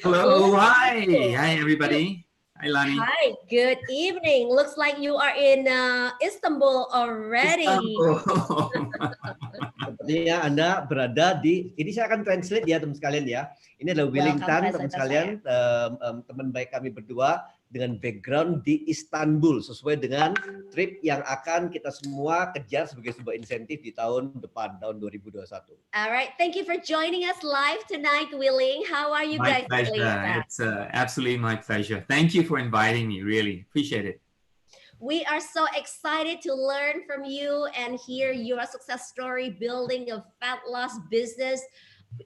Hello, hi. Hello. Hi, everybody. Hi, Lani. Hi, good evening. Looks like you are in Istanbul already. Istanbul. Sepertinya Anda berada di, ini saya akan translate ya teman sekalian ya. Ini adalah Welcome, Wellington teman translator sekalian, teman baik kami berdua dengan background di Istanbul sesuai dengan trip yang akan kita semua kejar sebagai sebuah insentif di tahun depan, tahun 2021. All right, thank you for joining us live tonight, Willing. How are you My guys, pleasure. Malaysia? It's absolutely my pleasure. Thank you for inviting me. Really appreciate it. We are so excited to learn from you and hear your success story building a fat loss business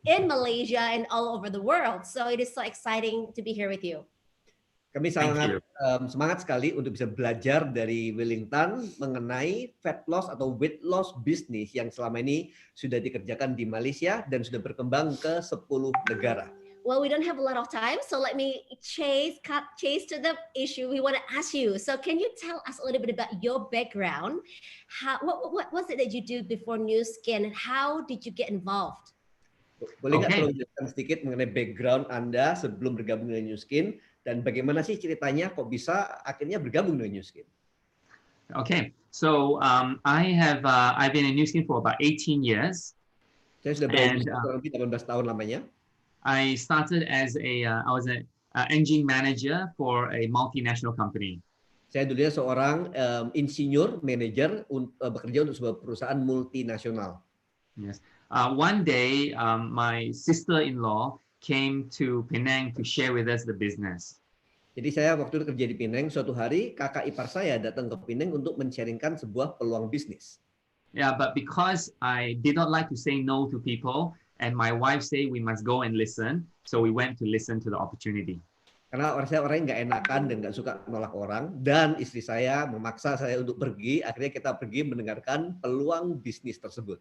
in Malaysia and all over the world. So it is so exciting to be here with you. Kami sangat semangat sekali untuk bisa belajar dari Wellington mengenai fat loss atau weight loss bisnis yang selama ini sudah dikerjakan di Malaysia dan sudah berkembang ke 10 negara. Well, we don't have a lot of time, so let me chase to the issue we want to ask you. So can you tell us a little bit about your background? What was it that you did before Nu Skin and how did you get involved? Boleh nggak tolong jelaskan sedikit mengenai background Anda sebelum bergabung dengan Nu Skin dan bagaimana sih ceritanya kok bisa akhirnya bergabung dengan Nu Skin? Okay, so I've been in Nu Skin for about 18 years. Saya sudah berada kurang lebih 18 tahun lamanya. I started as I was an engine manager for a multinational company. Saya dulunya seorang insinyur manajer bekerja untuk sebuah perusahaan multinasional. Yes. One day, my sister-in-law came to Penang to share with us the business. Jadi saya waktu itu kerja di Penang, suatu hari kakak ipar saya datang ke Penang untuk men-sharingkan sebuah peluang bisnis. Yeah, but because I did not like to say no to people, and my wife said we must go and listen, so we went to listen to the opportunity. Karena saya orangnya nggak enakan dan nggak suka nolak orang, dan istri saya memaksa saya untuk pergi, akhirnya kita pergi mendengarkan peluang bisnis tersebut.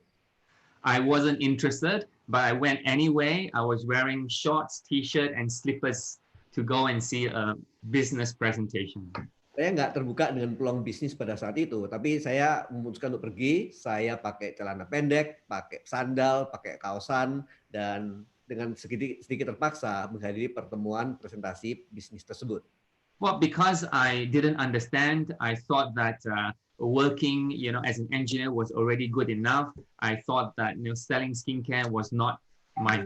I wasn't interested, but I went anyway. I was wearing shorts, t-shirt, and slippers to go and see a business presentation. Saya nggak terbuka dengan peluang bisnis pada saat itu, tapi saya memutuskan untuk pergi. Saya pakai celana pendek, pakai sandal, pakai kaosan, dan dengan sedikit terpaksa menghadiri pertemuan presentasi bisnis tersebut. Well, because I didn't understand, I thought that working, as an engineer was already good enough. I thought that selling skincare was not my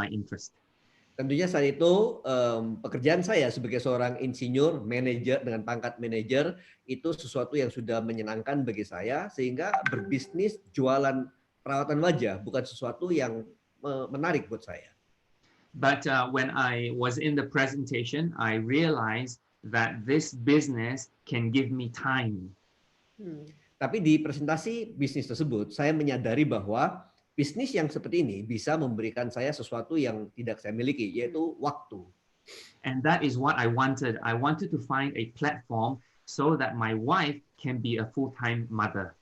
interest. Tentunya saat itu pekerjaan saya sebagai seorang insinyur manajer dengan pangkat manajer itu sesuatu yang sudah menyenangkan bagi saya, sehingga berbisnis jualan perawatan wajah bukan sesuatu yang menarik buat saya. But when I was in the presentation, I realized that this business can give me time. Tapi di presentasi bisnis tersebut, saya menyadari bahwa bisnis yang seperti ini bisa memberikan saya sesuatu yang tidak saya miliki, yaitu waktu. And that is what I wanted. I wanted to find a platform so that my wife can be a full-time mother.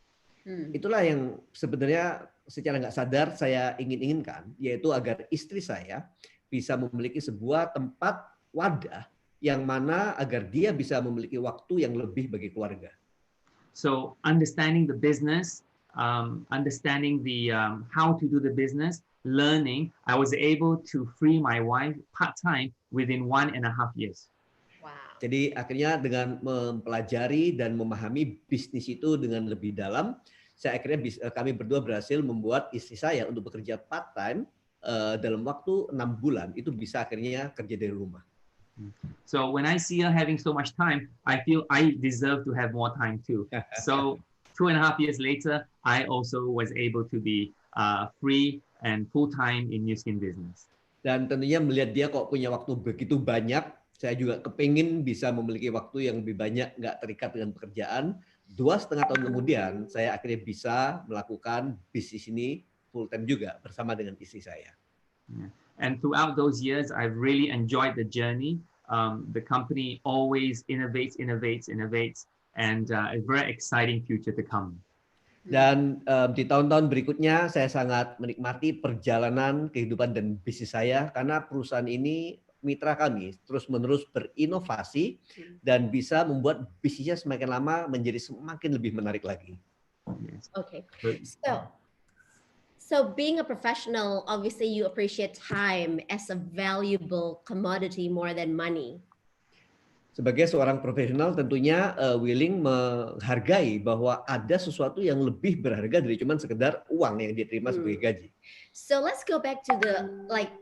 Itulah yang sebenarnya secara nggak sadar saya inginkan, yaitu agar istri saya bisa memiliki sebuah tempat wadah yang mana agar dia bisa memiliki waktu yang lebih bagi keluarga. So understanding the business, understanding the how to do the business, learning, I was able to free my wife part-time within 1.5 years. Wow. Jadi akhirnya dengan mempelajari dan memahami bisnis itu dengan lebih dalam, kami berdua berhasil membuat istri saya untuk bekerja part-time dalam waktu 6 bulan, itu bisa akhirnya kerja dari rumah. So when I see her having so much time, I feel I deserve to have more time too. So 2.5 years later, I also was able to be free and full-time in Nu Skin business. Dan tentunya melihat dia kok punya waktu begitu banyak, saya juga kepingin bisa memiliki waktu yang lebih banyak, nggak terikat dengan pekerjaan. 2,5 tahun kemudian, saya akhirnya bisa melakukan bisnis ini full-time juga bersama dengan istri saya. Yeah. And throughout those years, I've really enjoyed the journey. The company always innovates, and a very exciting future to come. Dan di tahun-tahun berikutnya, saya sangat menikmati perjalanan kehidupan dan bisnis saya, karena perusahaan ini, mitra kami, terus-menerus berinovasi dan bisa membuat bisnisnya semakin lama menjadi semakin lebih menarik lagi. Okay. So being a professional, obviously you appreciate time as a valuable commodity more than money. Sebagai seorang profesional tentunya willing menghargai bahwa ada sesuatu yang lebih berharga dari cuman sekedar uang yang diterima sebagai gaji. So let's go back to the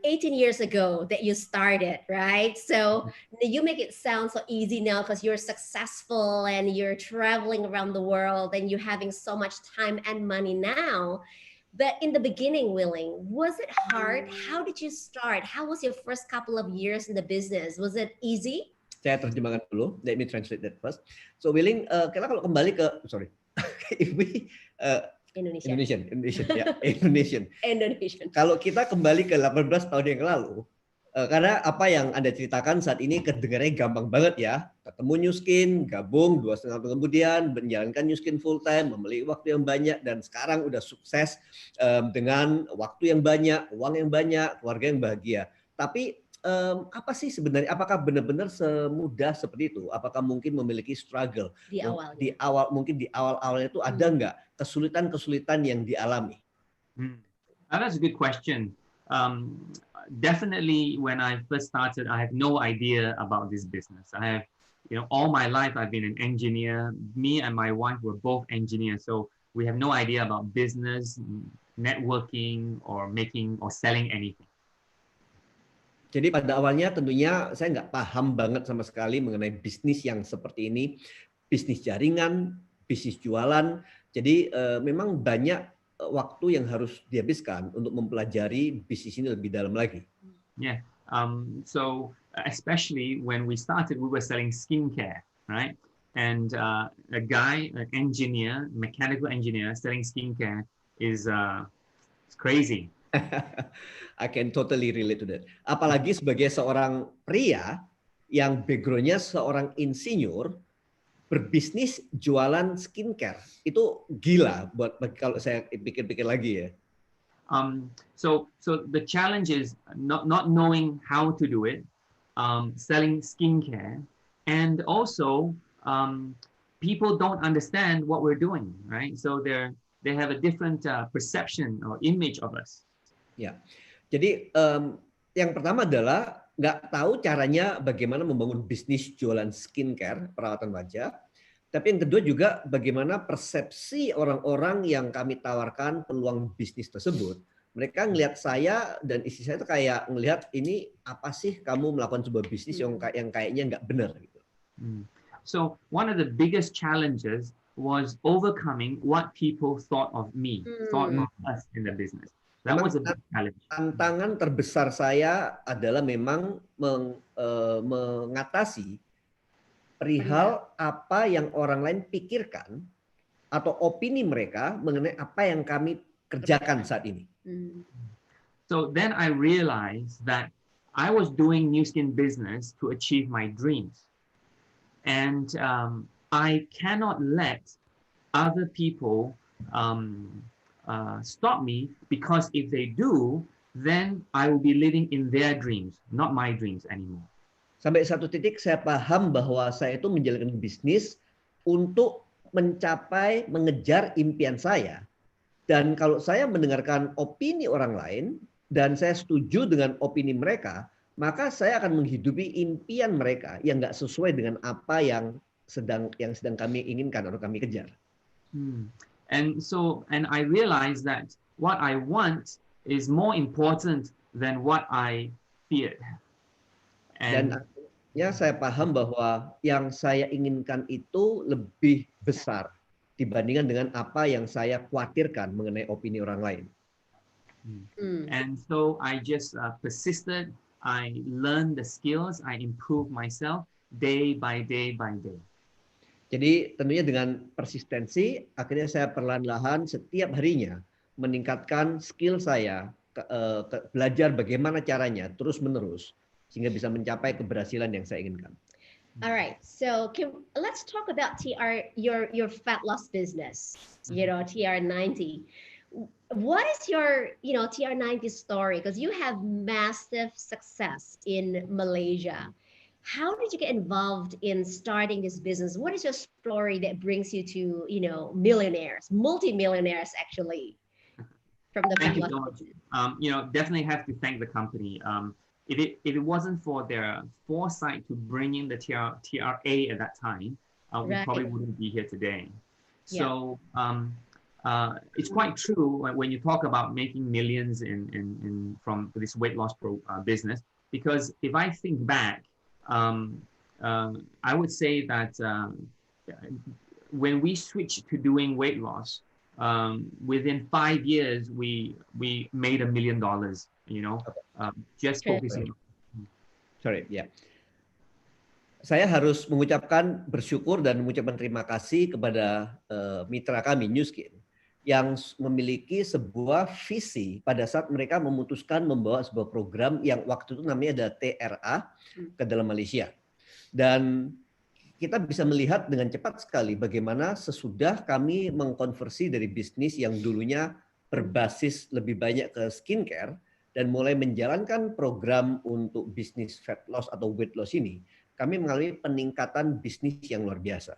18 years ago that you started, right? So you make it sound so easy now because you're successful and you're traveling around the world and you're having so much time and money now. But in the beginning, Willing, was it hard? How did you start? How was your first couple of years in the business? Was it easy? Saya terjemahkan dulu. Let me translate that first. So Willing, kita kalau kembali ke Indonesian. Kalau kita kembali ke 18 tahun yang lalu, karena apa yang Anda ceritakan saat ini kedengarannya gampang banget ya. Ketemu New Skin, gabung 2,5 tahun kemudian, menjalankan New Skin full time, memiliki waktu yang banyak, dan sekarang udah sukses dengan waktu yang banyak, uang yang banyak, keluarga yang bahagia. Tapi apa sih sebenarnya? Apakah benar-benar semudah seperti itu? Apakah mungkin memiliki struggle di awalnya? Mungkin di awal-awalnya itu ada nggak kesulitan-kesulitan yang dialami? That's a good question. Definitely, when I first started, I had no idea about this business. I have, all my life I've been an engineer. Me and my wife were both engineers, so we have no idea about business, networking, or making or selling anything. Jadi pada awalnya tentunya saya nggak paham banget sama sekali mengenai bisnis yang seperti ini, bisnis jaringan, bisnis jualan. Jadi memang banyak waktu yang harus dihabiskan untuk mempelajari bisnis ini lebih dalam lagi. Yeah. So especially when we started, we were selling skincare, right? And a guy, an engineer, mechanical engineer, selling skincare is it's crazy. I can totally relate to that. Apalagi sebagai seorang pria yang backgroundnya seorang insinyur, berbisnis jualan skincare itu gila kalau saya pikir-pikir lagi ya. So the challenge is not knowing how to do it, selling skincare, and also people don't understand what we're doing, right? So they have a different perception or image of us. Ya, jadi yang pertama adalah nggak tahu caranya bagaimana membangun bisnis jualan skincare, perawatan wajah. Tapi yang kedua juga bagaimana persepsi orang-orang yang kami tawarkan peluang bisnis tersebut. Mereka ngelihat saya dan istri saya itu kayak ngelihat ini apa sih kamu melakukan sebuah bisnis yang kayaknya nggak benar gitu. So one of the biggest challenges was overcoming what people thought of me, thought of us in the business. That was a big challenge. Tantangan terbesar saya adalah memang mengatasi perihal apa yang orang lain pikirkan atau opini mereka mengenai apa yang kami kerjakan saat ini. So then I realized that I was doing New Skin business to achieve my dreams. And I cannot let other people stop me, because if they do, then I will be living in their dreams, not my dreams anymore. Sampai satu titik saya paham bahwa saya itu menjalankan bisnis untuk mengejar impian saya. Dan kalau saya mendengarkan opini orang lain dan saya setuju dengan opini mereka, maka saya akan menghidupi impian mereka yang nggak sesuai dengan apa yang sedang kami inginkan atau kami kejar. And I realized that what I want is more important than what I feared. Dan akhirnya saya paham bahwa yang saya inginkan itu lebih besar dibandingkan dengan apa yang saya khawatirkan mengenai opini orang lain. And so I just persisted. I learned the skills. I improved myself day by day by day. Jadi tentunya dengan persistensi, akhirnya saya perlahan-lahan setiap harinya meningkatkan skill saya, belajar bagaimana caranya terus-menerus sehingga bisa mencapai keberhasilan yang saya inginkan. Alright, so let's talk about your fat loss business, TR90. What is your TR90 story? Because you have massive success in Malaysia. How did you get involved in starting this business? What is your story that brings you to, millionaires, multi-millionaires actually? from the Thank fat you so loss much. Definitely have to thank the company. If it wasn't for their foresight to bring in the TRA at that time, we probably Right. wouldn't be here today. Yeah. So it's quite true when you talk about making millions from this weight loss business. Because if I think back, I would say that when we switched to doing weight loss, within 5 years we made $1 million. Just Okay. focusing. Sorry, ya. Saya harus mengucapkan bersyukur dan mengucapkan terima kasih kepada mitra kami Nu Skin yang memiliki sebuah visi pada saat mereka memutuskan membawa sebuah program yang waktu itu namanya ada TRA ke dalam Malaysia. Dan kita bisa melihat dengan cepat sekali bagaimana sesudah kami mengkonversi dari bisnis yang dulunya berbasis lebih banyak ke skincare dan mulai menjalankan program untuk bisnis fat loss atau weight loss ini, kami mengalami peningkatan bisnis yang luar biasa.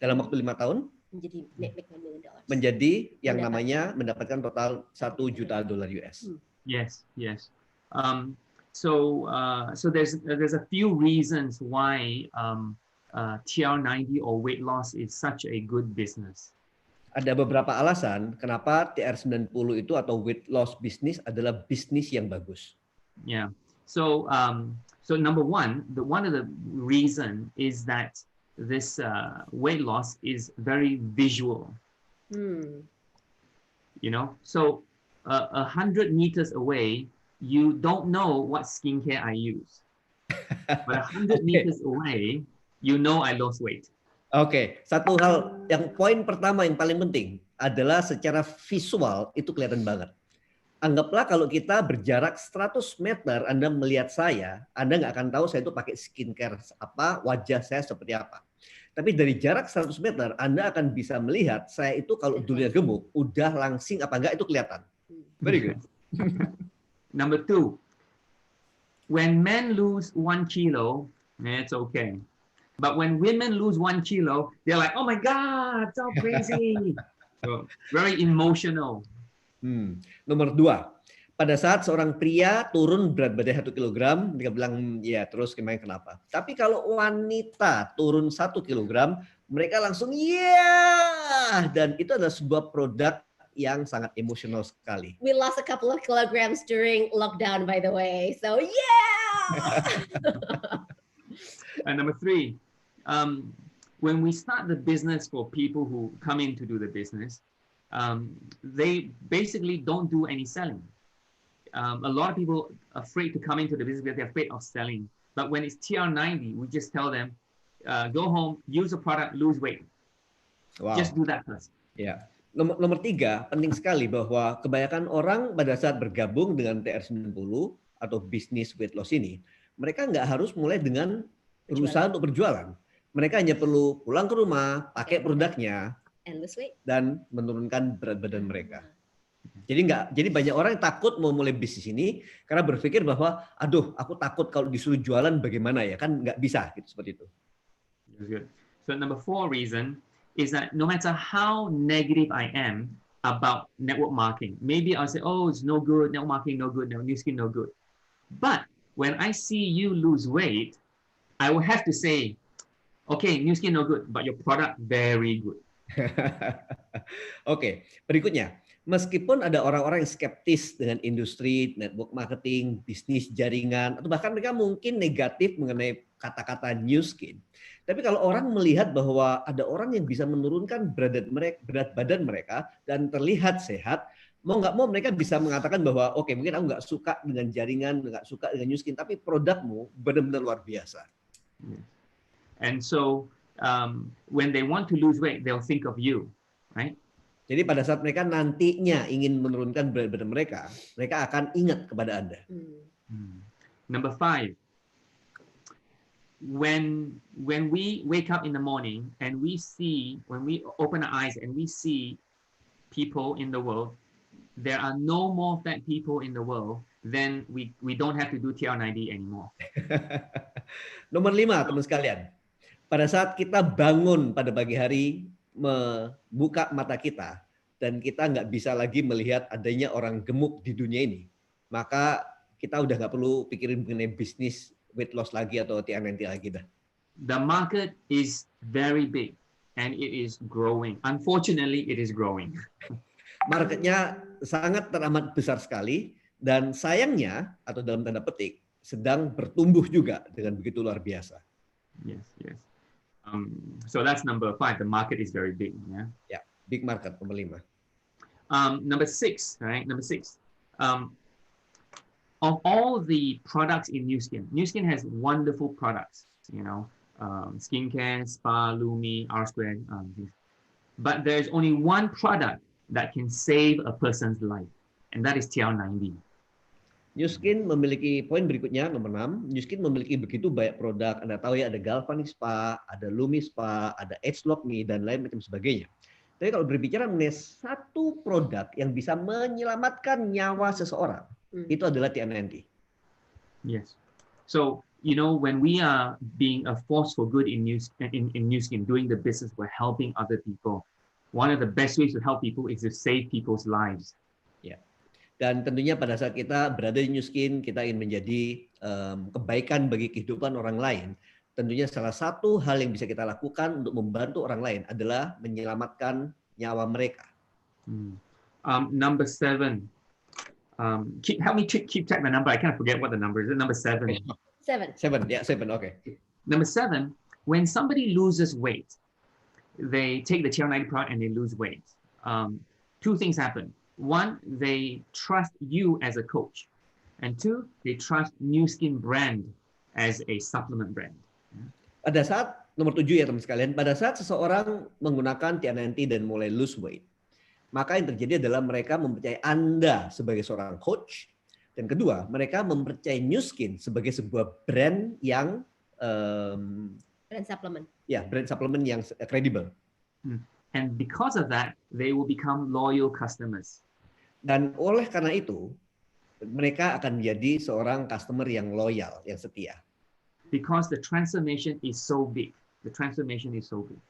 Dalam waktu 5 tahun, menjadi yang namanya mendapatkan total $1 juta US. Yes. So there's a few reasons why TR90 or weight loss is such a good business. Ada beberapa alasan kenapa TR90 itu atau weight loss business adalah bisnis yang bagus. Yeah. So number one of the reason is that this weight loss is very visual. So 100 meters away, you don't know what skincare I use, but 100 meters away, you know I lost weight. Oke, satu hal yang poin pertama yang paling penting adalah secara visual itu kelihatan banget. Anggaplah kalau kita berjarak 100 meter, Anda melihat saya, Anda nggak akan tahu saya itu pakai skincare apa, wajah saya seperti apa. Tapi dari jarak 100 meter, Anda akan bisa melihat saya itu kalau dulunya gemuk, udah langsing apa enggak itu kelihatan. Very good. Number 2, when men lose 1 kilo, it's okay. But when women lose 1 kilo, they're like, oh my God, so crazy. So, very emotional. Nomor 2, pada saat seorang pria turun berat badan 1 kilogram, mereka bilang, ya terus kenapa? Tapi kalau wanita turun 1 kilogram, mereka langsung, yeah! Dan itu adalah sebuah produk yang sangat emosional sekali. We lost a couple of kilograms during lockdown, by the way. So, yeah! And number 3, when we start the business for people who come in to do the business, they basically don't do any selling. A lot of people are afraid to come into the business because they're afraid of selling. But when it's TR90, we just tell them, go home, use the product, lose weight. Wow. Just do that first. Ya. Nomor 3, penting sekali bahwa kebanyakan orang pada saat bergabung dengan TR90 atau bisnis weight loss ini, mereka nggak harus mulai dengan berusaha untuk berjualan. Mereka hanya perlu pulang ke rumah, pakai produknya, dan menurunkan berat badan mereka. Jadi banyak orang yang takut mau mulai bisnis ini karena berpikir bahwa, aduh, aku takut kalau disuruh jualan bagaimana ya, kan nggak bisa gitu seperti itu. Good. So number 4 reason is that no matter how negative I am about network marketing, maybe I'll say, oh, it's no good, network marketing no good, Nu Skin no good. But when I see you lose weight, I will have to say, okay, Nu Skin no good, but your product very good. Oke, berikutnya. Meskipun ada orang-orang yang skeptis dengan industri, network marketing, bisnis jaringan, atau bahkan mereka mungkin negatif mengenai kata-kata Nu Skin. Tapi kalau orang melihat bahwa ada orang yang bisa menurunkan berat badan mereka dan terlihat sehat, mau nggak mau mereka bisa mengatakan bahwa oke, mungkin aku nggak suka dengan jaringan, nggak suka dengan Nu Skin, tapi produkmu benar-benar luar biasa. And so when they want to lose weight, they'll think of you, right? Jadi pada saat mereka nantinya ingin menurunkan berat badan mereka, mereka akan ingat kepada Anda. Number 5, when we wake up in the morning and when we open our eyes and we see people in the world, there are no more fat people in the world, then we don't have to do TR90 anymore. Nomor 5, teman sekalian. Pada saat kita bangun pada pagi hari, membuka mata kita, dan kita nggak bisa lagi melihat adanya orang gemuk di dunia ini, maka kita udah nggak perlu pikirin mengenai bisnis weight loss lagi atau TNNT lagi dah. The market is very big and it is growing. Unfortunately, it is growing. Marketnya sangat teramat besar sekali dan sayangnya atau dalam tanda petik sedang bertumbuh juga dengan begitu luar biasa. Yes, yes. So that's number 5. The market is very big. Yeah. Ya, big market nomor 5. Number 6, right? Number 6. Of all the products in Nu Skin has wonderful products. You know, skincare, spa, Lumi, R2. But there's only one product that can save a person's life, and that is TR90. Nu Skin memiliki poin berikutnya nomor 6. Nu Skin memiliki begitu banyak produk. Anda tahu ya, ada Galvanic Spa, ada Lumi Spa, ada Agelock Me dan lain macam sebagainya. Tapi kalau berbicara mengenai satu produk yang bisa menyelamatkan nyawa seseorang, itu adalah TR90. Yes. So, you know, when we are being a force for good in Nu Skin, doing the business, we're helping other people. One of the best ways to help people is to save people's lives. Ya. Dan tentunya pada saat kita berada di Nu Skin, kita ingin menjadi kebaikan bagi kehidupan orang lain. Tentunya salah satu hal yang bisa kita lakukan untuk membantu orang lain adalah menyelamatkan nyawa mereka. Number 7. Help me keep track the number. I kind of forget what the number is. Number 7. 7. 7, ya 7, oke. Number 7. When somebody loses weight, they take the TR90 product and they lose weight. Two things happen. One, they trust you as a coach, and two, they trust Nu Skin brand as a supplement brand. Pada saat nomor 7 ya teman sekalian, pada saat seseorang menggunakan TR90 dan mulai lose weight, maka yang terjadi adalah mereka mempercayai Anda sebagai seorang coach, dan kedua, mereka mempercayai Nu Skin sebagai sebuah brand yang Brand supplement. ya, brand supplement yang kredibel. And because of that, they will become loyal customers. Dan oleh karena itu, mereka akan menjadi seorang customer yang loyal, yang setia. Because the transformation is so big. The transformation is so big.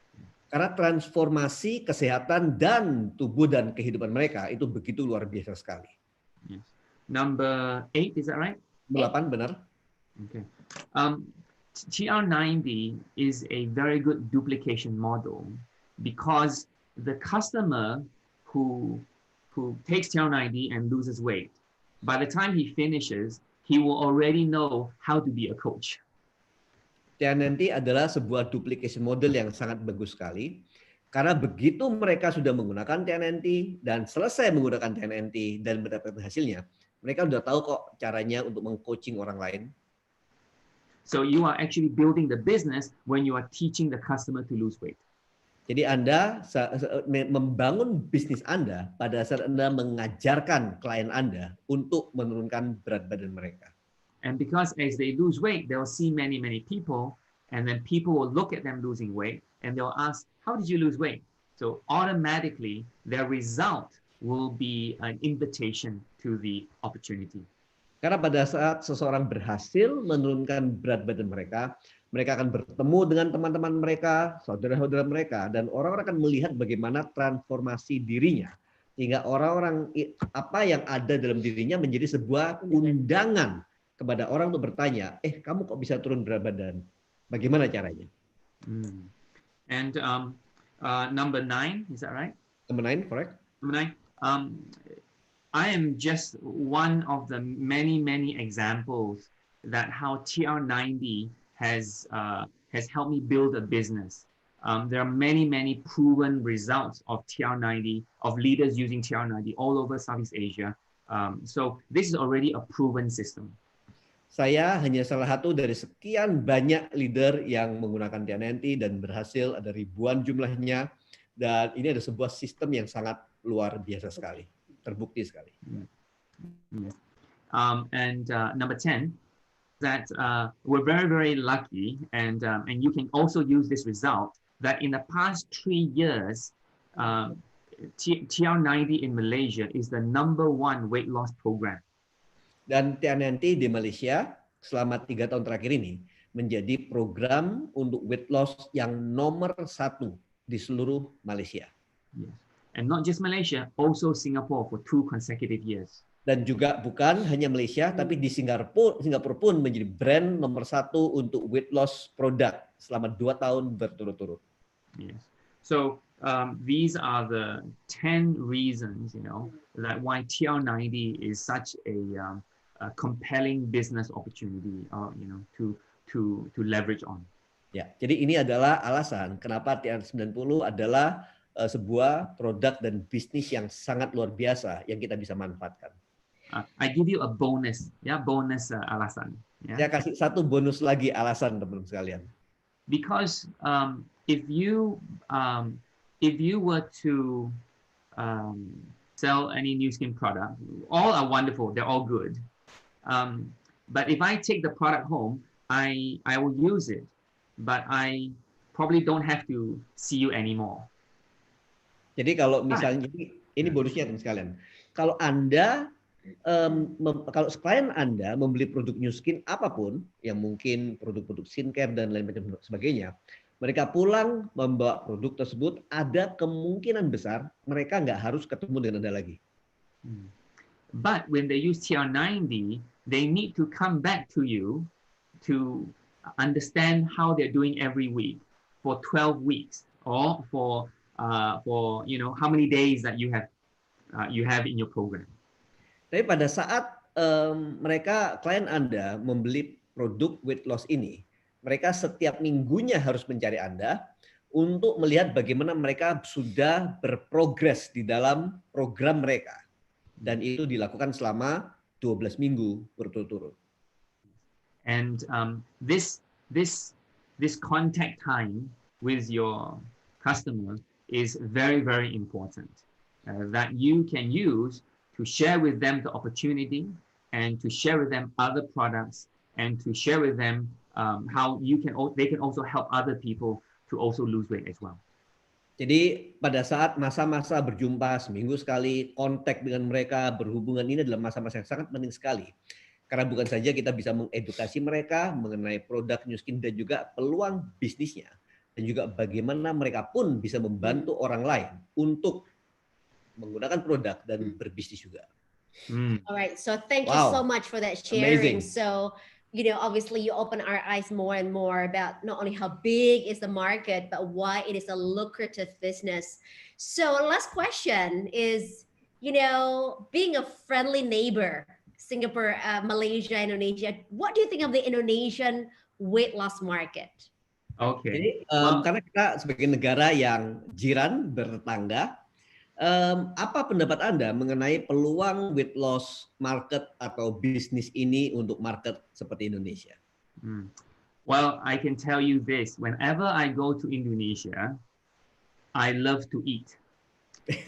Karena transformasi kesehatan dan tubuh dan kehidupan mereka itu begitu luar biasa sekali. Yes. Number 8, is that right? 8, benar. Okay. TR90 is a very good duplication model because the customer who takes TR90 and loses weight, by the time he finishes, he will already know how to be a coach. TR90 adalah sebuah duplication model yang sangat bagus sekali. Karena begitu mereka sudah menggunakan TR90 dan selesai menggunakan TR90 dan mendapatkan hasilnya, mereka sudah tahu kok caranya untuk meng-coaching orang lain. So you are actually building the business when you are teaching the customer to lose weight. Jadi Anda membangun bisnis Anda pada saat Anda mengajarkan klien Anda untuk menurunkan berat badan mereka. And because as they lose weight, they'll see many people, and then people will look at them losing weight, and they'll ask, how did you lose weight? So automatically, their result will be an invitation to the opportunity. Karena pada saat seseorang berhasil menurunkan berat badan mereka, mereka akan bertemu dengan teman-teman mereka, saudara-saudara mereka, dan orang-orang akan melihat bagaimana transformasi dirinya. Sehingga orang-orang apa yang ada dalam dirinya menjadi sebuah undangan kepada orang untuk bertanya, kamu kok bisa turun berat badan? Bagaimana caranya? And number 9, is that right? Number 9, correct? Number 9. I am just one of the many examples that how TR90 has helped me build a business. There are many proven results of TR90, of leaders using TR90 all over Southeast Asia. So this is already a proven system. Saya hanya salah satu dari sekian banyak leader yang menggunakan TR90 dan berhasil, ada ribuan jumlahnya. Dan ini ada sebuah sistem yang sangat luar biasa sekali, terbukti sekali. And number 10, that we're very lucky, and you can also use this result, that in the past 3 years, TR90 in Malaysia is the #1 weight loss program. Dan TR90 di Malaysia selama 3 tahun terakhir ini menjadi program untuk weight loss yang nomor 1 di seluruh Malaysia. Yes. And not just Malaysia, also Singapore for 2 consecutive years. Dan juga bukan hanya Malaysia, tapi di Singapura pun menjadi brand nomor 1 untuk weight loss produk selama 2 tahun berturut-turut. Yes. So these are the 10 reasons, that why TR90 is such a compelling business opportunity, to leverage on. Ya, jadi ini adalah alasan kenapa TR90 adalah sebuah produk dan bisnis yang sangat luar biasa yang kita bisa manfaatkan. I give you a bonus, bonus alasan. Saya kasih satu bonus lagi alasan teman-teman sekalian. Because if you were to sell any Nu Skin product, all are wonderful, they're all good. But if I take the product home, I will use it, but I probably don't have to see you anymore. Jadi kalau misalnya ini bonusnya teman sekalian. Kalau Anda kalau klien Anda membeli produk Nu Skin apapun, yang mungkin produk-produk skincare dan lain macam sebagainya, mereka pulang membawa produk tersebut, ada kemungkinan besar mereka nggak harus ketemu dengan Anda lagi. But when they use TR90, they need to come back to you to understand how they're doing every week for 12 weeks, or for how many days that you have in your program. Tapi pada saat klien Anda membeli produk weight loss ini, mereka setiap minggunya harus mencari Anda untuk melihat bagaimana mereka sudah berprogres di dalam program mereka. Dan itu dilakukan selama 12 minggu berturut-turut. And this contact time with your customer is very, very important, that you can use to share with them the opportunity, and to share with them other products, and to share with them how they can also help other people to also lose weight as well. Jadi pada saat masa-masa berjumpa seminggu sekali, kontak dengan mereka, berhubungan, ini adalah masa-masa yang sangat penting sekali. Karena bukan saja kita bisa mengedukasi mereka mengenai produk Nu Skin dan juga peluang bisnisnya, dan juga bagaimana mereka pun bisa membantu orang lain untuk menggunakan produk dan berbisnis juga. All right, so thank you so much for that sharing. Amazing. So, obviously you open our eyes more and more about not only how big is the market, but why it is a lucrative business. So last question is, being a friendly neighbor, Singapore, Malaysia, Indonesia, what do you think of the Indonesian weight loss market? Okay. Jadi karena kita sebagai negara yang jiran bertetangga, apa pendapat Anda mengenai peluang weight loss market atau bisnis ini untuk market seperti Indonesia? Well, I can tell you this. Whenever I go to Indonesia, I love to eat.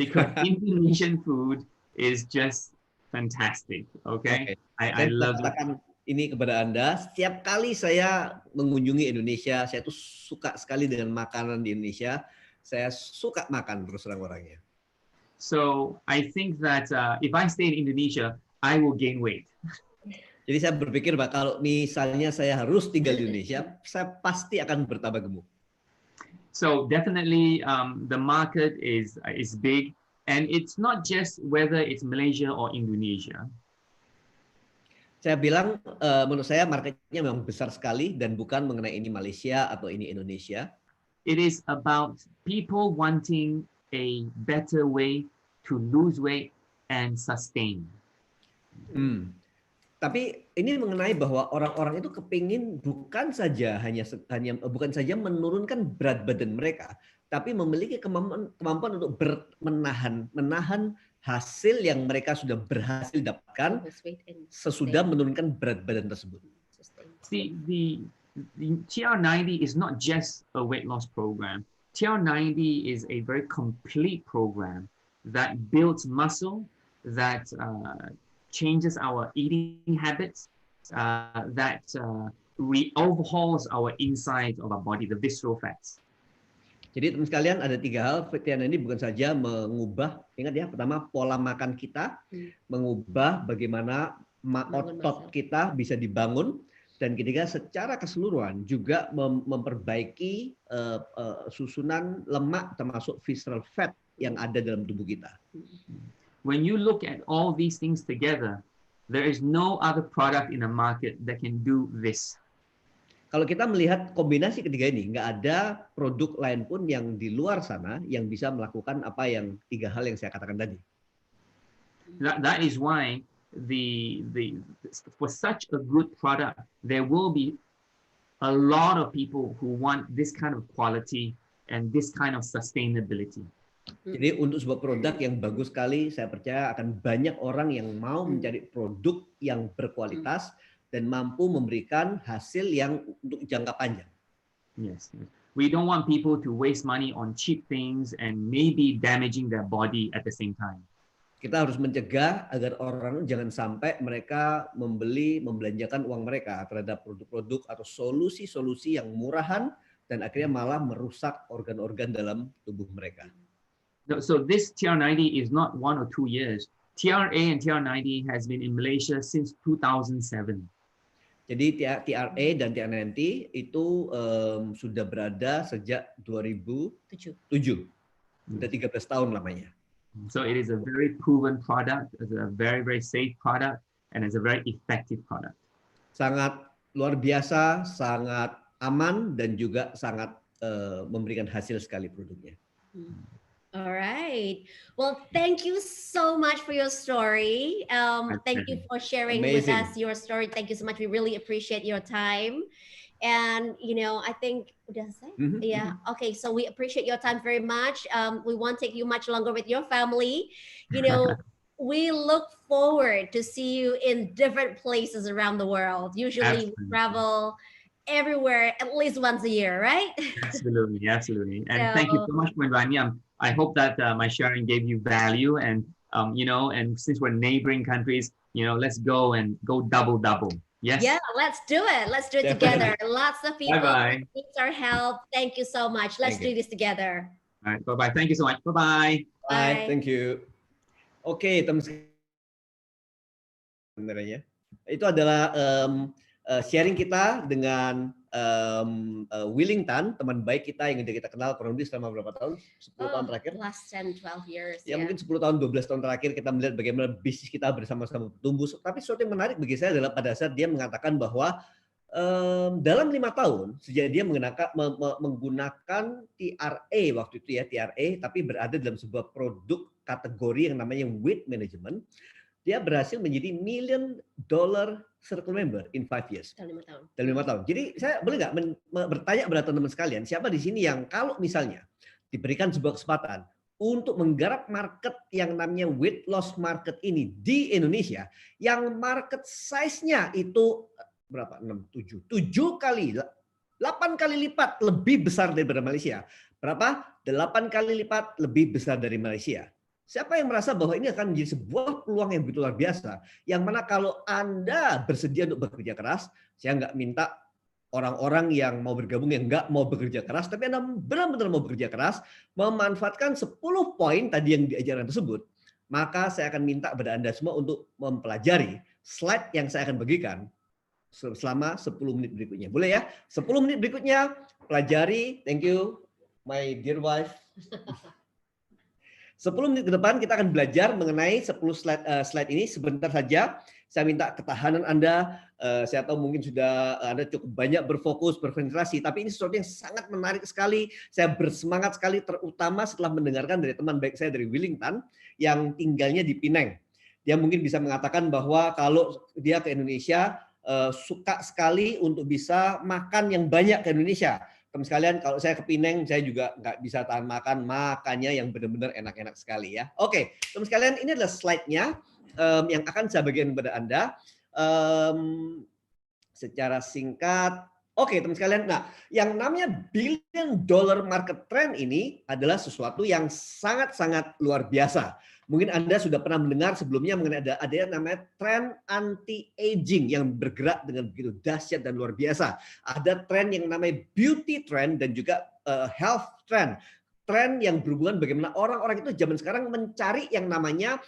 Because Indonesian food is just fantastic. Okay? I love it. Ini kepada Anda, setiap kali saya mengunjungi Indonesia, saya tuh suka sekali dengan makanan di Indonesia. Saya suka makan terus terang orangnya. So I think that if I stay in Indonesia, I will gain weight. Jadi saya berpikir bahwa kalau misalnya saya harus tinggal di Indonesia, saya pasti akan bertambah gemuk. So definitely the market is big, and it's not just whether it's Malaysia or Indonesia. Saya bilang menurut saya marketnya memang besar sekali dan bukan mengenai ini Malaysia atau ini Indonesia. It is about people wanting a better way to lose weight and sustain. Tapi ini mengenai bahwa orang-orang itu kepingin bukan saja menurunkan berat badan mereka, tapi memiliki kemampuan untuk menahan hasil yang mereka sudah berhasil dapatkan sesudah menurunkan berat badan tersebut. See, the TR90 is not just a weight loss program. TR90 is a very complete program that builds muscle, that changes our eating habits, that overhauls our inside of our body, the visceral fats. Jadi teman sekalian, ada 3 hal. TR90 bukan saja mengubah, ingat ya, pertama pola makan kita, mengubah bagaimana otot kita bisa dibangun, dan ketiga secara keseluruhan juga memperbaiki susunan lemak termasuk visceral fat yang ada dalam tubuh kita. When you look at all these things together, there is no other product in the market that can do this. Kalau kita melihat kombinasi ketiga ini, nggak ada produk lain pun yang di luar sana yang bisa melakukan apa yang tiga hal yang saya katakan tadi. That is why for such a good product, there will be a lot of people who want this kind of quality and this kind of sustainability. Jadi untuk sebuah produk yang bagus sekali, saya percaya akan banyak orang yang mau mencari produk yang berkualitas dan mampu memberikan hasil yang untuk jangka panjang. Yes. We don't want people to waste money on cheap things and maybe damaging their body at the same time. Kita harus mencegah agar orang jangan sampai mereka membelanjakan uang mereka terhadap produk-produk atau solusi-solusi yang murahan dan akhirnya malah merusak organ-organ dalam tubuh mereka. So this TR90 is not 1 or 2 years. TRA and TR90 has been in Malaysia since 2007. Jadi TRA dan TR90 itu sudah berada sejak 2007. Sudah 13 tahun lamanya. So it is a very proven product, it's a very, very safe product, and it's a very effective product. Sangat luar biasa, sangat aman, dan juga sangat memberikan hasil sekali produknya. All right. Well, thank you so much for your story. Thank you for sharing with us your story. Thank you so much. We really appreciate your time. And, I think, yeah. Okay. So we appreciate your time very much. We won't take you much longer with your family. We look forward to see you in different places around the world. Usually we travel everywhere at least once a year, right? Absolutely. And thank you so much for inviting me. I hope that my sharing gave you value, and and since we're neighboring countries, let's go double. Yes. Yeah, let's do it. Let's do it together. Lots of people need our help. Thank you so much. Let's do this together. All right. Bye-bye. Thank you so much. Bye-bye. Bye. Thank you. Oke, teman-teman. Sebenarnya itu adalah sharing kita dengan Willing Tan, teman baik kita yang udah kita kenal kurang lebih selama berapa tahun? 10 tahun terakhir? Last 10, 12 years. Ya, mungkin 10 tahun, 12 tahun terakhir kita melihat bagaimana bisnis kita bersama-sama bertumbuh. Tapi sesuatu yang menarik bagi saya adalah pada saat dia mengatakan bahwa dalam 5 tahun sejak dia menggunakan TRA waktu itu ya, TRA, tapi berada dalam sebuah produk kategori yang namanya weight management, dia berhasil menjadi $1 million circle member in 5 years. Dalam 5 tahun. Dalam 5 tahun. Jadi saya boleh nggak bertanya kepada teman-teman sekalian, siapa di sini yang kalau misalnya diberikan sebuah kesempatan untuk menggarap market yang namanya weight loss market ini di Indonesia, yang market size-nya itu berapa? 7 kali, 8 kali lipat lebih besar daripada Malaysia. Berapa? 8 kali lipat lebih besar dari Malaysia. Siapa yang merasa bahwa ini akan menjadi sebuah peluang yang begitu luar biasa, yang mana kalau Anda bersedia untuk bekerja keras, saya nggak minta orang-orang yang mau bergabung yang nggak mau bekerja keras, tapi Anda benar-benar mau bekerja keras, memanfaatkan 10 poin tadi yang diajarkan tersebut, maka saya akan minta kepada Anda semua untuk mempelajari slide yang saya akan bagikan selama 10 menit berikutnya. Boleh ya? 10 menit berikutnya, pelajari. Thank you, my dear wife. 10 menit ke depan kita akan belajar mengenai 10 slide ini sebentar saja. Saya minta ketahanan Anda. Saya tahu mungkin sudah Anda cukup banyak berfokus, berkonsentrasi, tapi ini sesuatu yang sangat menarik sekali. Saya bersemangat sekali, terutama setelah mendengarkan dari teman baik saya dari Willing Tan yang tinggalnya di Penang. Dia mungkin bisa mengatakan bahwa kalau dia ke Indonesia, suka sekali untuk bisa makan yang banyak ke Indonesia. Teman sekalian, kalau saya ke Penang, saya juga nggak bisa tahan makannya yang benar-benar enak-enak sekali ya. Oke, teman sekalian, ini adalah slide-nya yang akan saya bagikan kepada Anda secara singkat. Oke, teman sekalian, nah yang namanya $1 billion market trend ini adalah sesuatu yang sangat-sangat luar biasa. Mungkin Anda sudah pernah mendengar sebelumnya mengenai ada yang namanya tren anti-aging yang bergerak dengan begitu dahsyat dan luar biasa. Ada tren yang namanya beauty trend dan juga health trend. Tren yang berhubungan bagaimana orang-orang itu zaman sekarang mencari yang namanya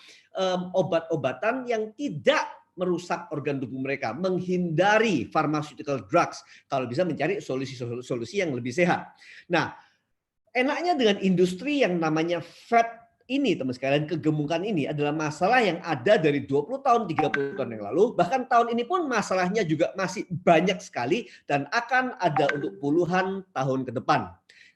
obat-obatan yang tidak merusak organ tubuh mereka, menghindari pharmaceutical drugs, kalau bisa mencari solusi-solusi yang lebih sehat. Nah, enaknya dengan industri yang namanya fat ini, teman sekalian, kegemukan ini adalah masalah yang ada dari 20 tahun, 30 tahun yang lalu, bahkan tahun ini pun masalahnya juga masih banyak sekali dan akan ada untuk puluhan tahun ke depan.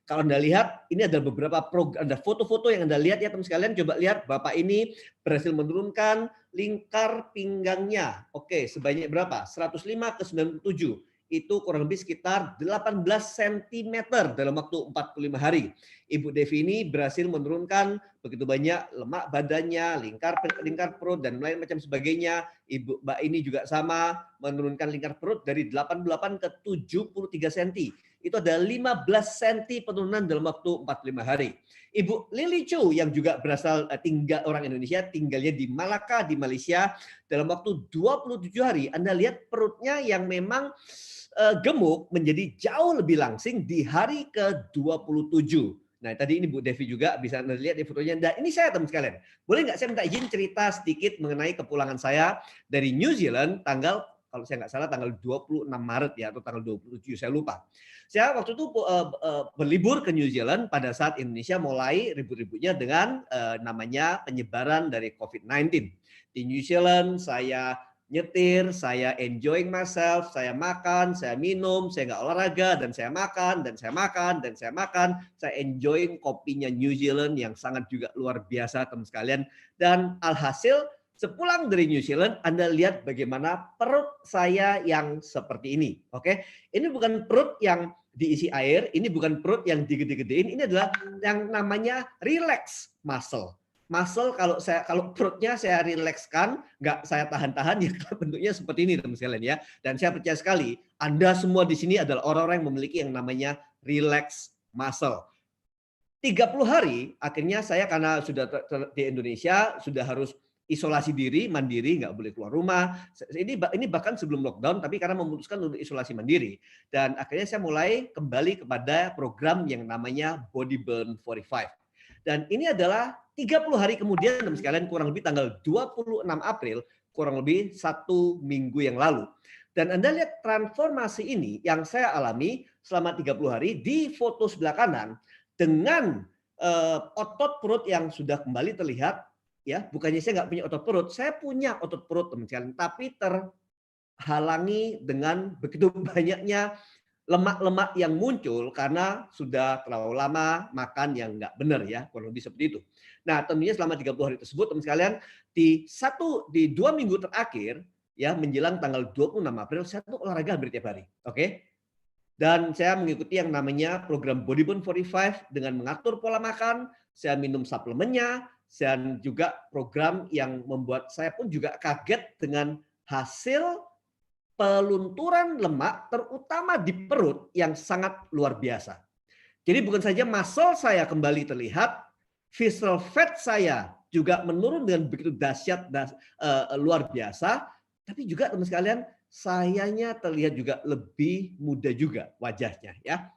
Kalau Anda lihat, ini ada beberapa program, ada foto-foto yang Anda lihat ya teman sekalian, coba lihat Bapak ini berhasil menurunkan lingkar pinggangnya. Oke, sebanyak berapa? 105 ke 97. Itu kurang lebih sekitar 18 cm dalam waktu 45 hari. Ibu Devi ini berhasil menurunkan begitu banyak lemak badannya, lingkar perut dan lain macam sebagainya. Ibu Mbak ini juga sama, menurunkan lingkar perut dari 88 ke 73 cm. Itu ada 15 cm penurunan dalam waktu 45 hari. Ibu Lily Chu yang juga berasal orang Indonesia, tinggalnya di Malaka di Malaysia, dalam waktu 27 hari Anda lihat perutnya yang memang gemuk menjadi jauh lebih langsing di hari ke-27. Nah, tadi ini Bu Devi juga bisa Anda lihat di fotonya. Dan ini saya teman sekalian. Boleh nggak saya minta izin cerita sedikit mengenai kepulangan saya dari New Zealand tanggal, kalau saya nggak salah tanggal 26 Maret ya, atau tanggal 27, saya lupa. Saya waktu itu berlibur ke New Zealand pada saat Indonesia mulai ribut-ributnya dengan namanya penyebaran dari COVID-19. Di New Zealand saya nyetir, saya enjoying myself, saya makan, saya minum, saya nggak olahraga, dan saya makan, dan saya makan, dan saya makan. Saya enjoying kopinya New Zealand yang sangat juga luar biasa teman sekalian. Dan alhasil sepulang dari New Zealand, Anda lihat bagaimana perut saya yang seperti ini. Oke, ini bukan perut yang diisi air, ini bukan perut yang digede-gedein, ini adalah yang namanya relax muscle. Muscle kalau perutnya saya rilekskan, nggak saya tahan-tahan, ya bentuknya seperti ini teman sekalian ya. Dan saya percaya sekali, Anda semua di sini adalah orang-orang yang memiliki yang namanya relax muscle. 30 hari akhirnya saya karena sudah di Indonesia sudah harus isolasi diri mandiri, nggak boleh keluar rumah. Ini bahkan sebelum lockdown, tapi karena memutuskan untuk isolasi mandiri. Dan akhirnya saya mulai kembali kepada program yang namanya Body Burn 45. Dan ini adalah 30 hari kemudian, teman sekalian, kurang lebih tanggal 26 April, kurang lebih 1 minggu yang lalu. Dan Anda lihat transformasi ini yang saya alami selama 30 hari di foto sebelah kanan dengan otot perut yang sudah kembali terlihat. Ya, bukannya saya nggak punya otot perut, saya punya otot perut teman sekalian, tapi terhalangi dengan begitu banyaknya lemak-lemak yang muncul karena sudah terlalu lama makan yang nggak benar ya, kurang lebih seperti itu. Nah, tentunya selama 30 hari tersebut teman sekalian, di 2 minggu terakhir ya menjelang tanggal 26 April saya tuh olahraga hampir tiap hari. Oke. Dan saya mengikuti yang namanya program Body Burn 45 dengan mengatur pola makan, saya minum suplemennya, dan juga program yang membuat saya pun juga kaget dengan hasil pelunturan lemak terutama di perut yang sangat luar biasa. Jadi bukan saja muscle saya kembali terlihat, visceral fat saya juga menurun dengan begitu dahsyat luar biasa, tapi juga teman sekalian sayanya terlihat juga lebih muda juga wajahnya ya.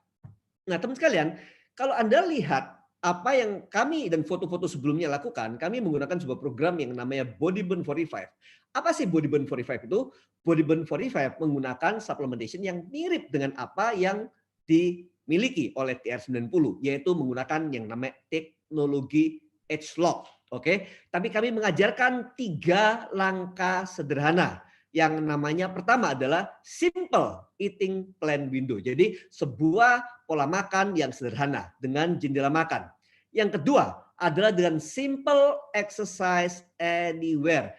Nah, teman sekalian, kalau Anda lihat apa yang kami dan foto-foto sebelumnya lakukan, kami menggunakan sebuah program yang namanya Body Burn 45. Apa sih Body Burn 45 itu? Body Burn 45 menggunakan supplementation yang mirip dengan apa yang dimiliki oleh TR90, yaitu menggunakan yang namanya teknologi H-Lock. Oke, tapi kami mengajarkan 3 langkah sederhana. Yang namanya pertama adalah simple eating plan window. Jadi sebuah pola makan yang sederhana dengan jendela makan. Yang kedua adalah dengan simple exercise anywhere,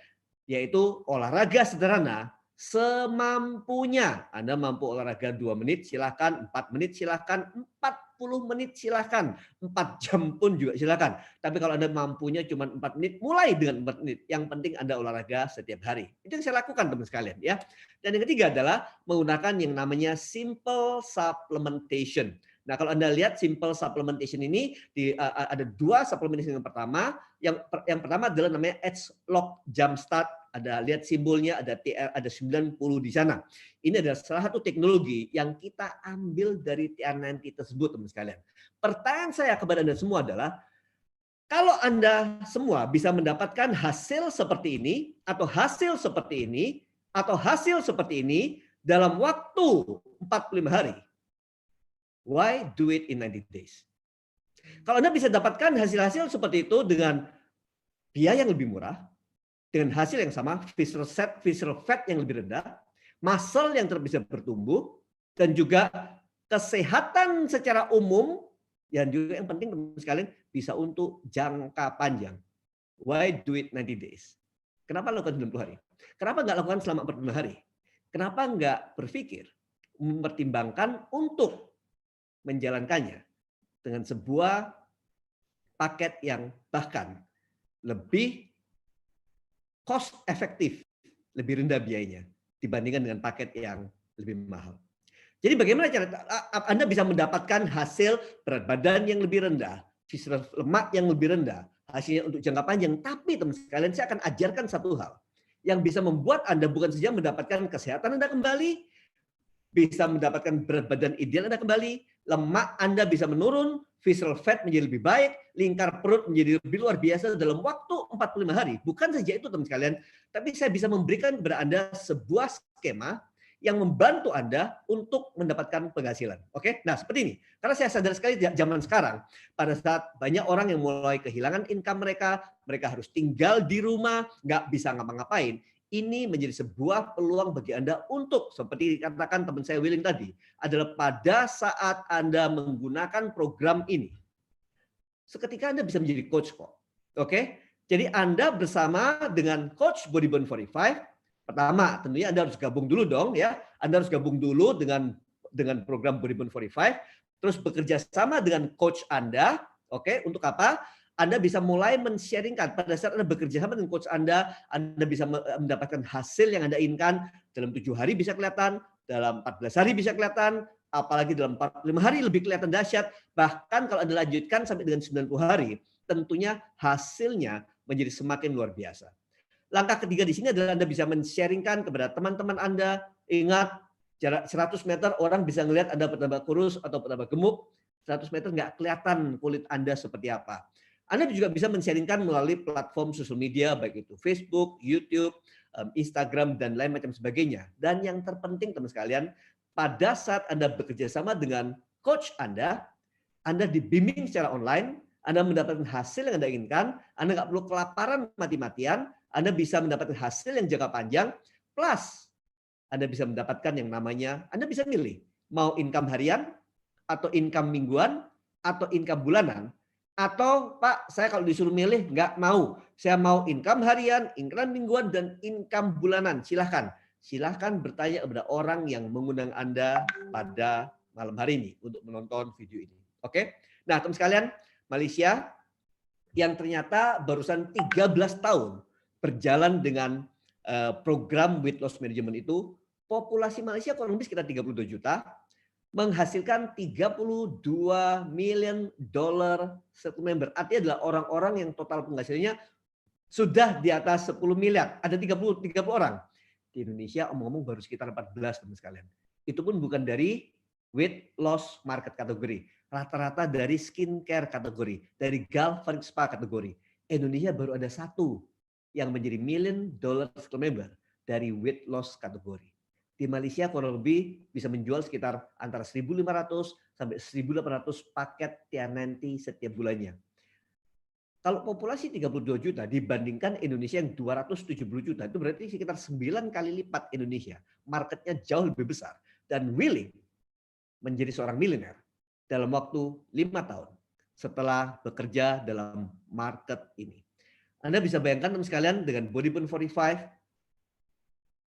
yaitu olahraga sederhana semampunya. Anda mampu olahraga 2 menit silahkan, 4 menit silahkan, 40 menit silahkan, 4 jam pun juga silahkan. Tapi kalau Anda mampunya cuma 4 menit, mulai dengan 4 menit. Yang penting Anda olahraga setiap hari. Itu yang saya lakukan teman sekalian ya. Dan yang ketiga adalah menggunakan yang namanya simple supplementation. Nah, kalau Anda lihat simple supplementation ini ada 2 supplementation yang pertama. Yang pertama adalah namanya H-Lock Jumpstart. Ada lihat simbolnya, ada TR, ada 90 di sana. Ini adalah salah satu teknologi yang kita ambil dari TR90 tersebut, teman sekalian. Pertanyaan saya kepada Anda semua adalah, Kalau Anda semua bisa mendapatkan hasil seperti ini, atau hasil seperti ini, atau hasil seperti ini dalam waktu 45 hari, why do it in 90 days? Kalau Anda bisa dapatkan hasil-hasil seperti itu dengan biaya yang lebih murah, dengan hasil yang sama, visceral fat yang lebih rendah, muscle yang terus bisa bertumbuh, dan juga kesehatan secara umum, yang juga yang penting teman sekalian, bisa untuk jangka panjang. Why do it 90 days? Kenapa lakukan 90 hari? Kenapa nggak lakukan selama 45 hari? Kenapa nggak berpikir, mempertimbangkan untuk menjalankannya dengan sebuah paket yang bahkan lebih cost efektif, lebih rendah biayanya dibandingkan dengan paket yang lebih mahal. Jadi bagaimana cara Anda bisa mendapatkan hasil berat badan yang lebih rendah, visceral lemak yang lebih rendah, hasilnya untuk jangka panjang. Tapi teman sekalian, saya akan ajarkan satu hal yang bisa membuat Anda bukan saja mendapatkan kesehatan Anda kembali, bisa mendapatkan berat badan ideal Anda kembali, lemak Anda bisa menurun, visceral fat menjadi lebih baik, lingkar perut menjadi lebih luar biasa dalam waktu 45 hari. Bukan saja itu teman sekalian, tapi saya bisa memberikan kepada Anda sebuah skema yang membantu Anda untuk mendapatkan penghasilan. Oke? Nah, seperti ini. Karena saya sadar sekali zaman sekarang, pada saat banyak orang yang mulai kehilangan income mereka harus tinggal di rumah, nggak bisa ngapa-ngapain. Ini menjadi sebuah peluang bagi Anda untuk, seperti dikatakan teman saya Willing tadi, adalah pada saat Anda menggunakan program ini, seketika Anda bisa menjadi coach kok. Oke? Jadi Anda bersama dengan Coach Bodyburn 45, pertama, tentunya Anda harus gabung dulu dong ya. Anda harus gabung dulu dengan program Bodyburn 45, terus bekerja sama dengan coach Anda, oke? Untuk apa? Anda bisa mulai men-sharingkan pada saat Anda bekerja sama dengan coach Anda bisa mendapatkan hasil yang Anda inginkan dalam 7 hari bisa kelihatan, dalam 14 hari bisa kelihatan, apalagi dalam 45 hari lebih kelihatan dahsyat. Bahkan kalau Anda lanjutkan sampai dengan 90 hari, tentunya hasilnya menjadi semakin luar biasa. Langkah ketiga di sini adalah Anda bisa men-sharingkan kepada teman-teman Anda. Ingat, jarak 100 meter orang bisa melihat Anda bertambah kurus atau bertambah gemuk. 100 meter nggak kelihatan kulit Anda seperti apa. Anda juga bisa men-sharingkan melalui platform sosial media, baik itu Facebook, YouTube, Instagram, dan lain macam sebagainya. Dan yang terpenting teman sekalian, pada saat Anda bekerja sama dengan coach Anda dibimbing secara online, Anda mendapatkan hasil yang Anda inginkan, Anda nggak perlu kelaparan mati-matian, Anda bisa mendapatkan hasil yang jangka panjang, plus Anda bisa mendapatkan yang namanya, Anda bisa milih, mau income harian, atau income mingguan, atau income bulanan, atau Pak, saya kalau disuruh milih nggak mau, saya mau income harian, income mingguan, dan income bulanan. Silahkan bertanya kepada orang yang mengundang Anda pada malam hari ini untuk menonton video ini. Oke? Nah, teman sekalian, Malaysia yang ternyata barusan 13 tahun berjalan dengan program weight loss management itu, populasi Malaysia kurang lebih sekitar 32 juta, menghasilkan 32 million dollar satu member. Artinya adalah orang-orang yang total penghasilannya sudah di atas 10 miliar. Ada 30 orang. Di Indonesia omong-omong baru sekitar 14 teman sekalian. Itu pun bukan dari weight loss market kategori. Rata-rata dari skincare kategori, dari galvanic spa kategori. Indonesia baru ada satu yang menjadi million dollar member dari weight loss kategori. Di Malaysia kurang lebih bisa menjual sekitar antara 1.500 sampai 1.800 paket TNNT setiap bulannya. Kalau populasi 32 juta dibandingkan Indonesia yang 270 juta, itu berarti sekitar 9 kali lipat Indonesia. Marketnya jauh lebih besar. Dan willing menjadi seorang milioner dalam waktu 5 tahun setelah bekerja dalam market ini. Anda bisa bayangkan teman sekalian dengan Bodyburn 45,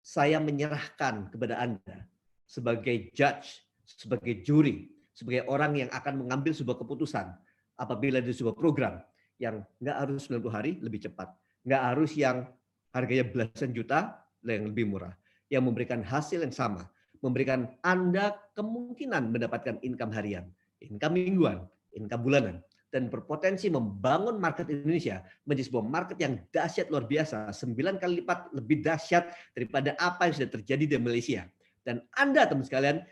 saya menyerahkan kepada Anda sebagai judge, sebagai juri, sebagai orang yang akan mengambil sebuah keputusan apabila ada sebuah program yang nggak harus 90 hari lebih cepat, nggak harus yang harganya belasan juta yang lebih murah, yang memberikan hasil yang sama, memberikan Anda kemungkinan mendapatkan income harian, income mingguan, income bulanan, dan berpotensi membangun market Indonesia menjadi sebuah market yang dahsyat luar biasa, 9 kali lipat lebih dahsyat daripada apa yang sudah terjadi di Malaysia. Dan Anda teman sekalian,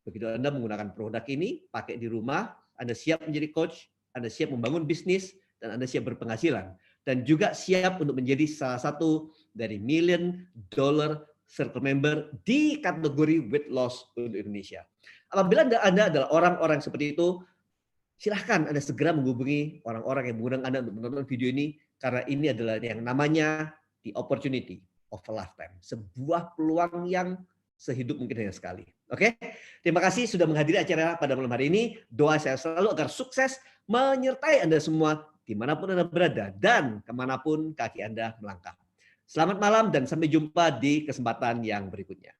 begitu Anda menggunakan produk ini, pakai di rumah, Anda siap menjadi coach, Anda siap membangun bisnis, dan Anda siap berpenghasilan, dan juga siap untuk menjadi salah satu dari $1 million Circle member di kategori weight loss untuk Indonesia. Apabila Anda adalah orang-orang seperti itu, silahkan Anda segera menghubungi orang-orang yang mengundang Anda untuk menonton video ini, karena ini adalah yang namanya the opportunity of a lifetime. Sebuah peluang yang sehidup mungkin hanya sekali. Oke? Terima kasih sudah menghadiri acara pada malam hari ini. Doa saya selalu agar sukses menyertai Anda semua dimanapun Anda berada dan kemanapun kaki Anda melangkah. Selamat malam dan sampai jumpa di kesempatan yang berikutnya.